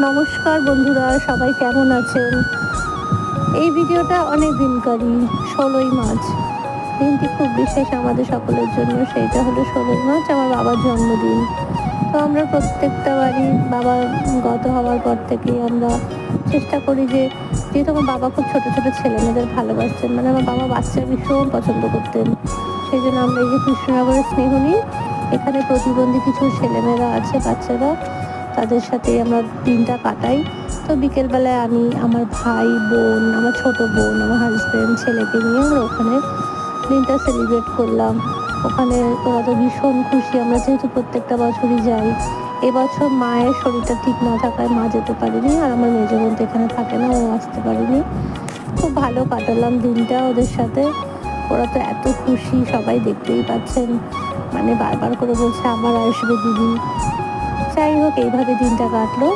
নমস্কার বন্ধুরা, সবাই কেমন আছেন? এই ভিডিওটা অনেক দিনকারই। ১৬ই মার্চ দিনটি খুব বিশেষ আমাদের সকলের জন্য। সেইটা হলো ১৬ই মার্চ আমার বাবার জন্মদিন। তো আমরা প্রত্যেকটা বাড়ি বাবা গত হওয়ার পর থেকেই আমরা চেষ্টা করি যে, যেহেতু আমার বাবা খুব ছোট ছোট ছেলে মেয়েদের ভালোবাসতেন, মানে আমার বাবা বাচ্চা ভীষণ পছন্দ করতেন। সেই জন্য আমরা এই যে কৃষ্ণনগরের স্নেহনী, এখানে প্রতিবন্ধী কিছু ছেলেমেয়েরা আছে, বাচ্চারা, তাদের সাথেই আমরা দিনটা কাটাই। তো বিকেলবেলায় আমি, আমার ভাই, বোন, আমার ছোট বোন, আমার হাজব্যান্ড, ছেলেকে নিয়ে আমরা ওখানে দিনটা সেলিব্রেট করলাম। ওখানে ওরা তো ভীষণ খুশি, আমরা যেহেতু প্রত্যেকটা বছরই যাই। এবছর মায়ের শরীরটা ঠিক না থাকায় মা যেতে পারেনি, আর আমার মেজ বোন তো এখানে থাকে না, ও আসতে পারেনি। খুব ভালো কাটালাম দিনটা ওদের সাথে। ওরা তো এত খুশি, সবাই দেখতেই পাচ্ছেন, মানে বারবার করে বলছে আবার আসবে দিদি। যাই হোক, এইভাবে দিনটা কাটলো।